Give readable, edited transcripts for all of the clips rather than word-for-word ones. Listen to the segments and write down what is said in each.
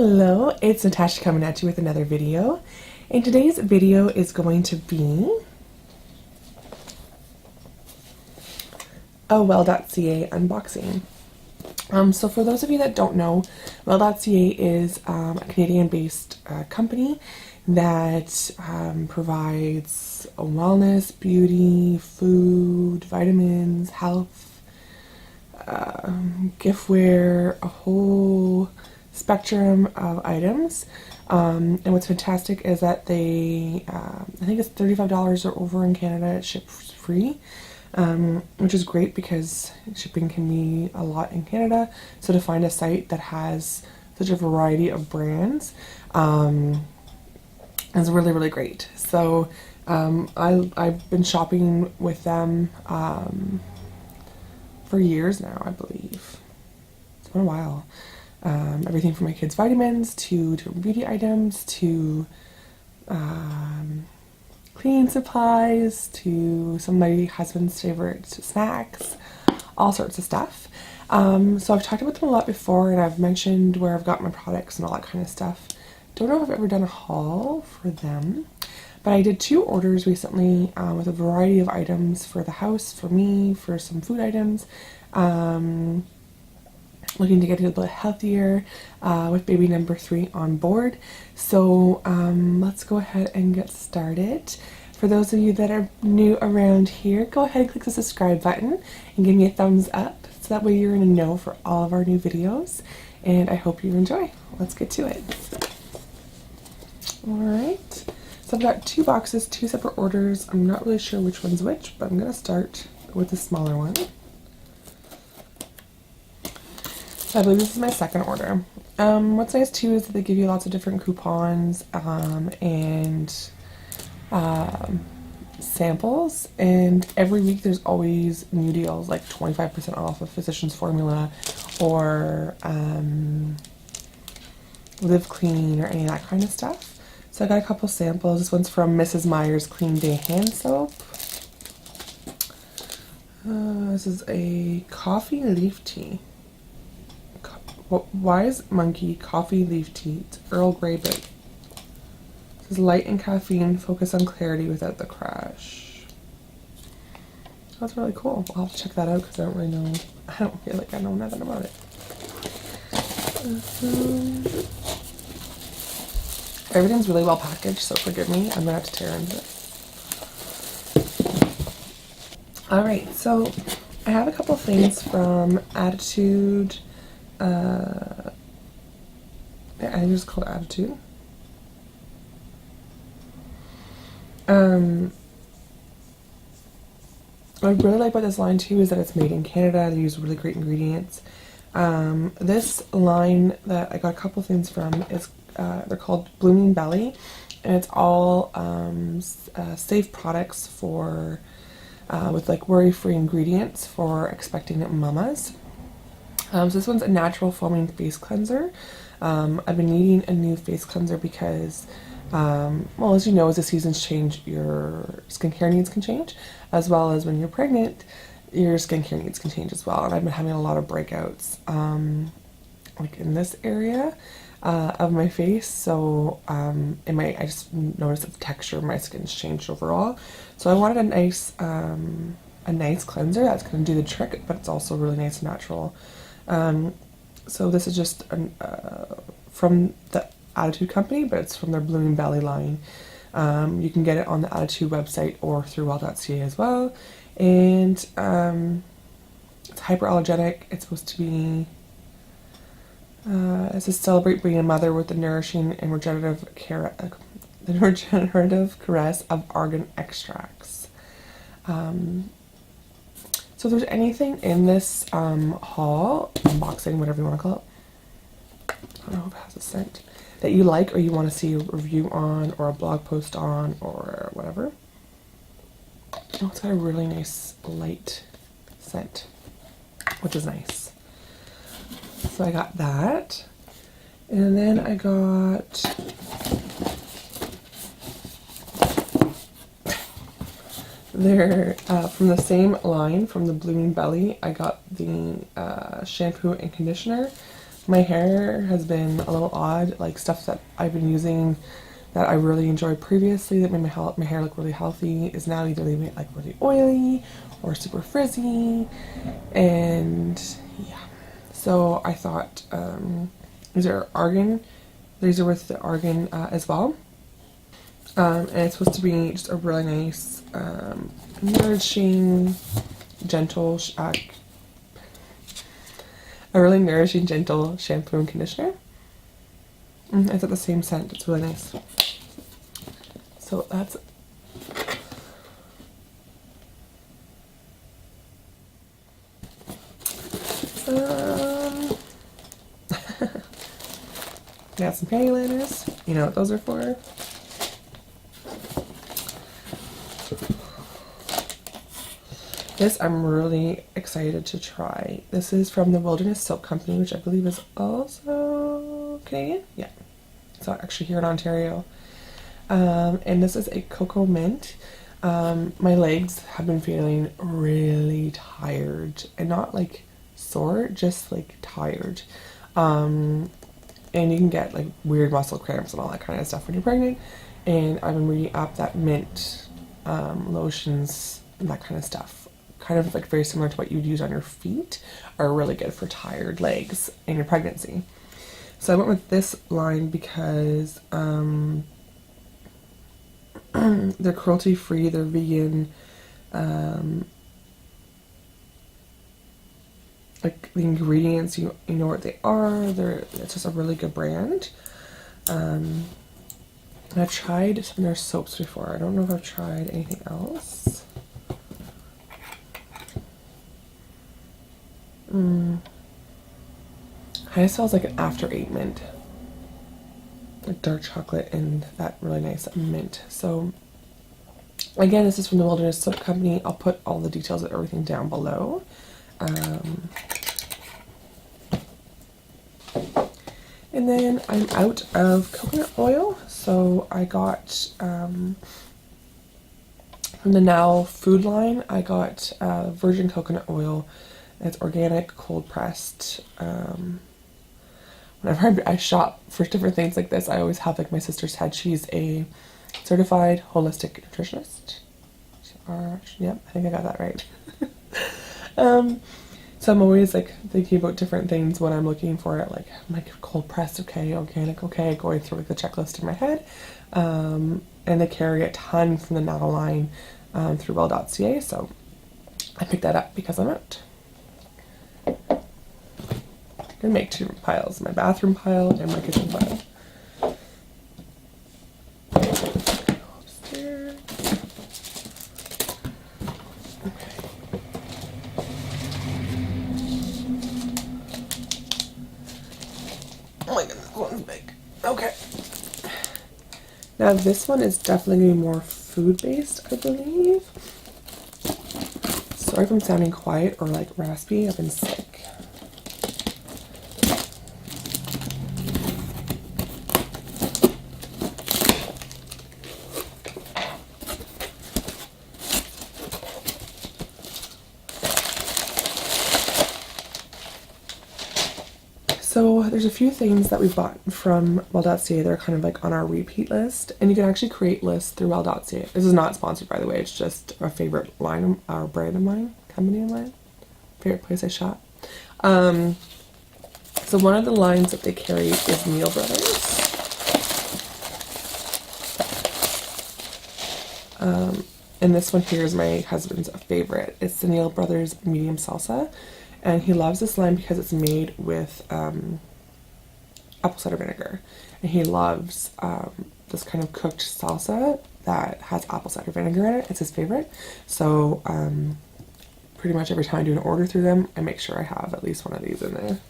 Hello, it's Natasha coming at you with another video. And today's video is going to be a Well.ca unboxing. So for those of you that don't know, Well.ca is a Canadian-based company that provides wellness, beauty, food, vitamins, health, giftware, a whole spectrum of items. And what's fantastic is that they, I think it's $35 or over in Canada, it ships free. Which is great because shipping can be a lot in Canada. So to find a site that has such a variety of brands is really, really great. So I've been shopping with them for years now, I believe. It's been a while. Everything from my kids' vitamins to beauty items to cleaning supplies to some of my husband's favorite snacks, all sorts of stuff. So I've talked about them a lot before, and I've mentioned where I've got my products and all that kind of stuff. Don't know if I've ever done a haul for them, but I did 2 orders recently with a variety of items for the house, for me, for some food items. Looking to get a little bit healthier with baby number 3 on board. So let's go ahead and get started. For those of you that are new around here, go ahead and click the subscribe button and give me a thumbs up so that way you're in the know for all of our new videos. And I hope you enjoy. Let's get to it. Alright, so I've got 2 boxes, 2 separate orders. I'm not really sure which one's which, but I'm going to start with the smaller one. So I believe this is my second order. What's nice too is that they give you lots of different coupons and samples, and every week there's always new deals, like 25% off of Physicians Formula or Live Clean or any of that kind of stuff. So I got a couple samples. This one's from Mrs. Meyer's Clean Day Hand Soap. This is a coffee leaf tea. Wise Monkey Coffee Leaf Tea. It's Earl Grey Bit. This is light and caffeine, focus on clarity without the crash. That's really cool. I'll have to check that out because I don't really know. I don't feel like I know nothing about it. Everything's really well packaged, so forgive me. I'm gonna have to tear into this. Alright, so I have a couple things from Attitude. I think it's called Attitude. What I really like about this line too is that it's made in Canada. They use really great ingredients. This line that I got a couple things from is they're called Blooming Belly, and it's all safe products for with like worry-free ingredients for expecting mamas. So this one's a natural foaming face cleanser. I've been needing a new face cleanser because, well, as you know, as the seasons change, your skincare needs can change, as well as when you're pregnant, your skincare needs can change as well. And I've been having a lot of breakouts, like in this area of my face. So I just noticed that the texture of my skin's changed overall. So I wanted a nice cleanser that's going to do the trick, but it's also really nice and natural. So this is just from the Attitude company, but it's from their Blooming Belly line. You can get it on the Attitude website or through Well.ca as well. And it's hyperallergenic. It's supposed to be it says celebrate being a mother with the nourishing and regenerative caress of argan extracts. So if there's anything in this haul, unboxing, whatever you want to call it, I don't know if it has a scent, that you like or you want to see a review on or a blog post on or whatever. Oh, it's got a really nice light scent, which is nice. So I got that. And then I got they're from the same line, from the Blooming Belly. I got the shampoo and conditioner. My hair has been a little odd, like stuff that I've been using that I really enjoyed previously that made my hair look really healthy is now either leaving it like really oily or super frizzy, and yeah. So I thought these are argan. These are with the argan as well, and it's supposed to be just a really nice, nourishing, gentle, a really nourishing, gentle shampoo and conditioner. It's at the same scent. It's really nice. So that's got some panty liners. You know what those are for. This I'm really excited to try. This is from the Wilderness Soap Company, which I believe is also Canadian. Yeah, it's actually here in Ontario. And this is a cocoa mint. My legs have been feeling really tired, and not like sore, just like tired. And you can get like weird muscle cramps and all that kind of stuff when you're pregnant. And I've been reading up that mint lotions and that kind of stuff, kind of like very similar to what you'd use on your feet, are really good for tired legs in your pregnancy. So I went with this line because they're cruelty free, they're vegan, like the ingredients, you know what they are. It's just a really good brand. I've tried some of their soaps before. I don't know if I've tried anything else. Kind of smells like an after 8 mint, like dark chocolate and that really nice mint. So again, this is from the Wilderness Soap Company. I'll put all the details of everything down below. And then I'm out of coconut oil, so I got from the Now food line, I got virgin coconut oil. It's organic, cold pressed. Whenever I shop for different things like this, I always have like my sister's head. She's a certified holistic nutritionist. Yep, I think I got that right. So I'm always like thinking about different things when I'm looking for it, like I'm like cold pressed, okay, organic, okay, going through like the checklist in my head. And they carry a ton from the Now line through Well.ca, so I picked that up because I'm out. I'm gonna make 2 piles, my bathroom pile and my kitchen pile. Upstairs. Okay. Oh my goodness, this one's big. Okay. Now this one is definitely going to be more food-based, I believe. Sorry if I'm sounding quiet or like raspy, I've been sick. So there's a few things that we bought from Well.ca. They're kind of like on our repeat list, and you can actually create lists through Well.ca. This is not sponsored, by the way. It's just a favorite line, our brand of mine, company of mine, favorite place I shop. So one of the lines that they carry is Neal Brothers. And this one here is my husband's favorite. It's the Neal Brothers Medium Salsa. And he loves this line because it's made with apple cider vinegar. And he loves this kind of cooked salsa that has apple cider vinegar in it. It's his favorite. So pretty much every time I do an order through them, I make sure I have at least one of these in there.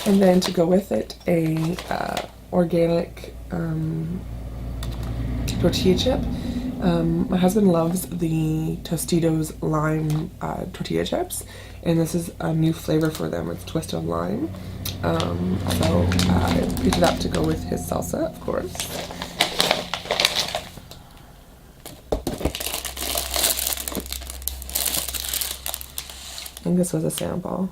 And then to go with it, a organic tortilla chip. My husband loves the Tostitos lime tortilla chips, and this is a new flavor for them. It's twisted lime. So I picked it up to go with his salsa, of course. think this was a sample.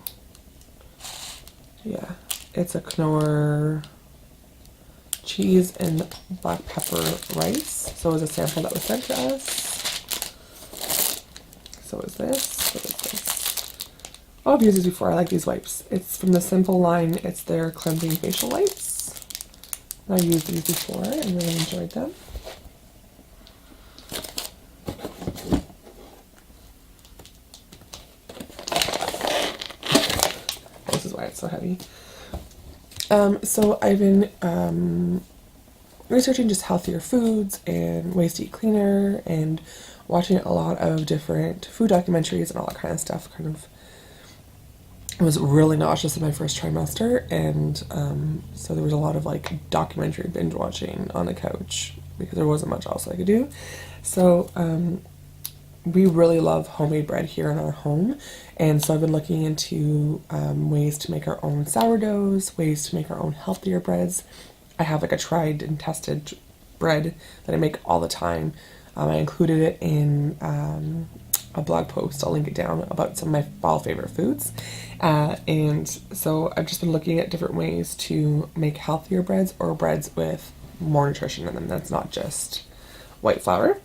Yeah, it's a Knorr cheese and black pepper rice. So it was a sample that was sent to us. So is this. What is this? Oh, I've used these before. I like these wipes. It's from the Simple line. It's their cleansing facial wipes. I used these before and really enjoyed them. This is why it's so heavy. So I've been researching just healthier foods and ways to eat cleaner and watching a lot of different food documentaries and all that kind of stuff. I was really nauseous in my first trimester, and so there was a lot of like documentary binge watching on the couch because there wasn't much else I could do. So we really love homemade bread here in our home, and so I've been looking into ways to make our own sourdoughs, ways to make our own healthier breads. I have like a tried and tested bread that I make all the time. I included it in a blog post, I'll link it down, about some of my fall favorite foods. And so I've just been looking at different ways to make healthier breads or breads with more nutrition in them. That's not just white flour.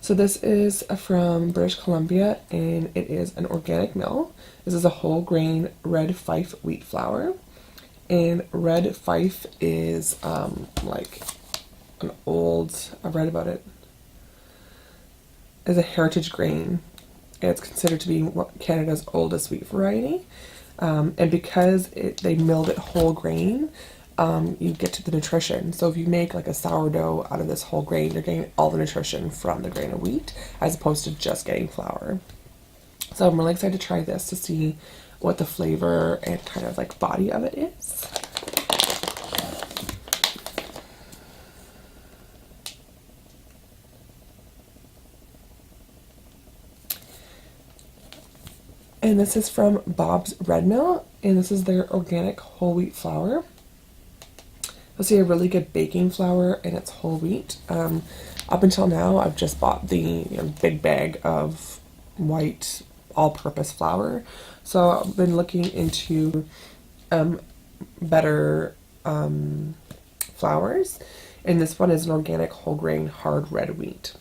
So this is from British Columbia, and it is an organic mill. This is a whole grain red Fife wheat flour. And red Fife is like an old, I've read about it, is a heritage grain. It's considered to be Canada's oldest wheat variety. And because they milled it whole grain, you get to the nutrition. So if you make like a sourdough out of this whole grain, you're getting all the nutrition from the grain of wheat as opposed to just getting flour. So I'm really excited to try this to see what the flavor and kind of like body of it is. And this is from Bob's Bread Mill, and this is their organic whole wheat flour. You'll see a really good baking flour, and it's whole wheat. Up until now, I've just bought the big bag of white all-purpose flour. So I've been looking into better flours, and this one is an organic whole grain hard red wheat.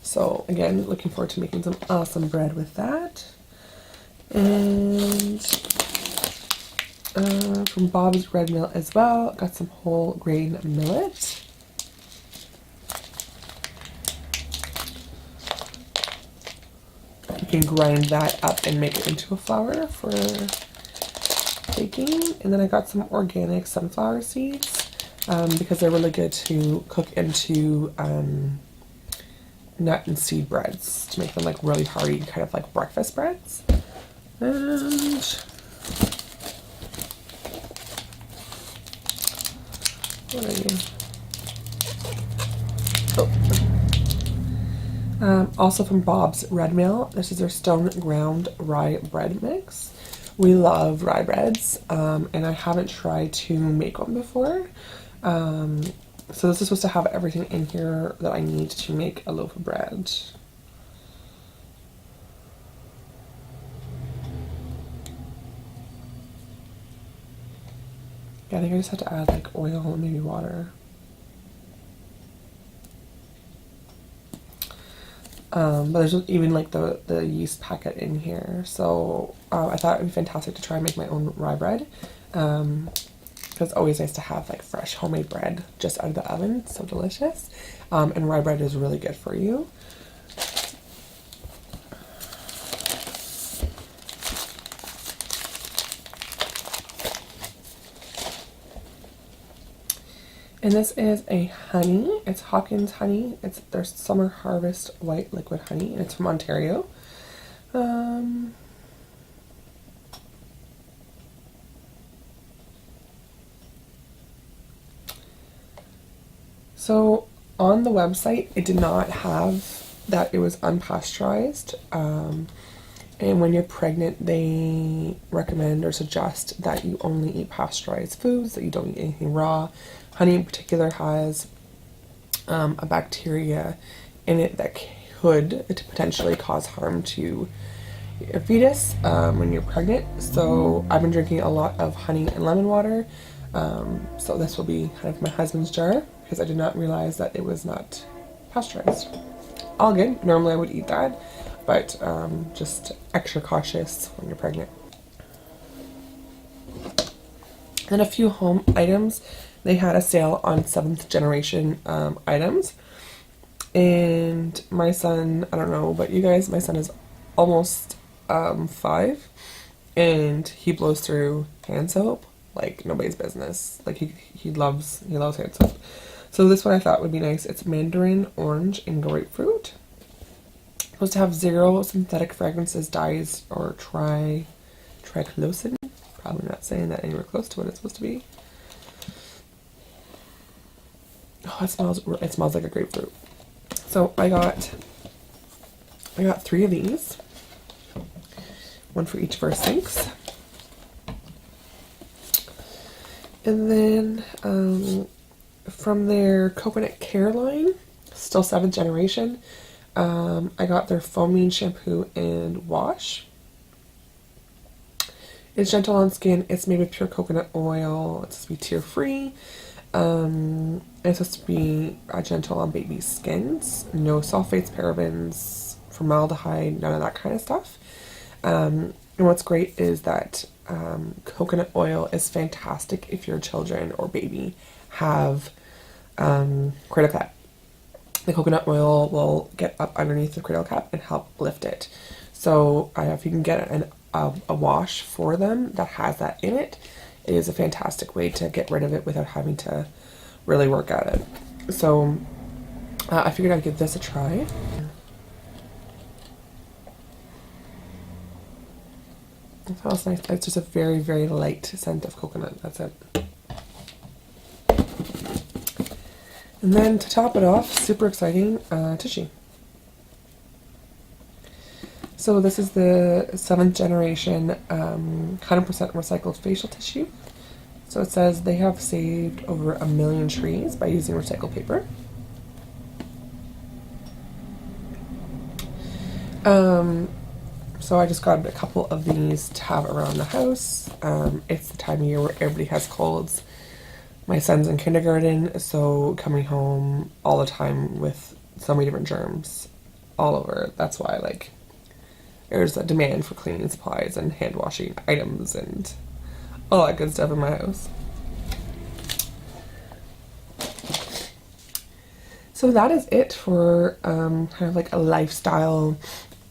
So again, looking forward to making some awesome bread with that. And from Bob's Red Mill as well, got some whole grain millet. You can grind that up and make it into a flour for baking. And then I got some organic sunflower seeds because they're really good to cook into nut and seed breads to make them like really hearty, kind of like breakfast breads. And what are you? Oh. Also from Bob's Red Mill, this is their stone ground rye bread mix. We love rye breads, and I haven't tried to make one before. So this is supposed to have everything in here that I need to make a loaf of bread. Yeah, I think I just have to add like oil and maybe water. But there's even like the yeast packet in here. So I thought it would be fantastic to try and make my own rye bread. It's always nice to have like fresh homemade bread just out of the oven. It's so delicious. And rye bread is really good for you. And this is a honey. It's Hawkins Honey. It's their summer harvest white liquid honey, and it's from Ontario. So on the website, it did not have that it was unpasteurized. And when you're pregnant, they recommend or suggest that you only eat pasteurized foods, that you don't eat anything raw. Honey in particular has a bacteria in it that could potentially cause harm to your fetus when you're pregnant. So I've been drinking a lot of honey and lemon water. So this will be kind of my husband's jar because I did not realize that it was not pasteurized. All good. Normally I would eat that, but just extra cautious when you're pregnant. Then a few home items. They had a sale on 7th generation items. And my son, I don't know about you guys, my son is almost 5, and he blows through hand soap like nobody's business. Like he loves hand soap. So this one I thought would be nice. It's Mandarin, orange, and grapefruit. Supposed to have 0 synthetic fragrances, dyes, or triclosan. Probably not saying that anywhere close to what it's supposed to be. Oh, it smells like a grapefruit. So I got 3 of these. One for each of our sinks. And then from their coconut care line, still 7th generation, I got their foaming shampoo and wash. It's gentle on skin. It's made with pure coconut oil. It's supposed to be tear free. It's supposed to be gentle on baby skins. No sulfates, parabens, formaldehyde, none of that kind of stuff. And what's great is that coconut oil is fantastic if your children or baby have cradle cap. The coconut oil will get up underneath the cradle cap and help lift it. So if you can get a wash for them that has that in it, it is a fantastic way to get rid of it without having to really work at it. So I figured I'd give this a try. It smells nice. It's just a very, very light scent of coconut. That's it. And then to top it off, super exciting, tissue. So this is the 7th generation 100% recycled facial tissue. So it says they have saved over 1 million trees by using recycled paper. So I just got a couple of these to have around the house. It's the time of year where everybody has colds. My son's in kindergarten, so coming home all the time with so many different germs all over. That's why, like, there's a demand for cleaning supplies and hand washing items and all that good stuff in my house. So that is it for kind of like a lifestyle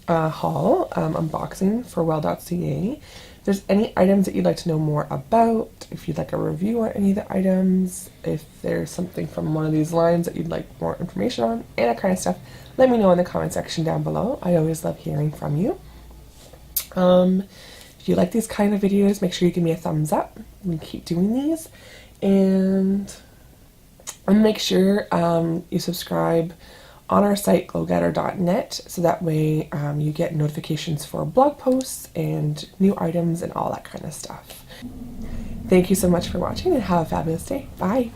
haul unboxing for Well.ca. If there's any items that you'd like to know more about, if you'd like a review on any of the items, if there's something from one of these lines that you'd like more information on, and that kind of stuff, let me know in the comment section down below. I always love hearing from you. If you like these kind of videos, make sure you give me a thumbs up. We keep doing these, and make sure you subscribe on our site glowgetter.net, so that way you get notifications for blog posts and new items and all that kind of stuff. Thank you so much for watching, and have a fabulous day. Bye.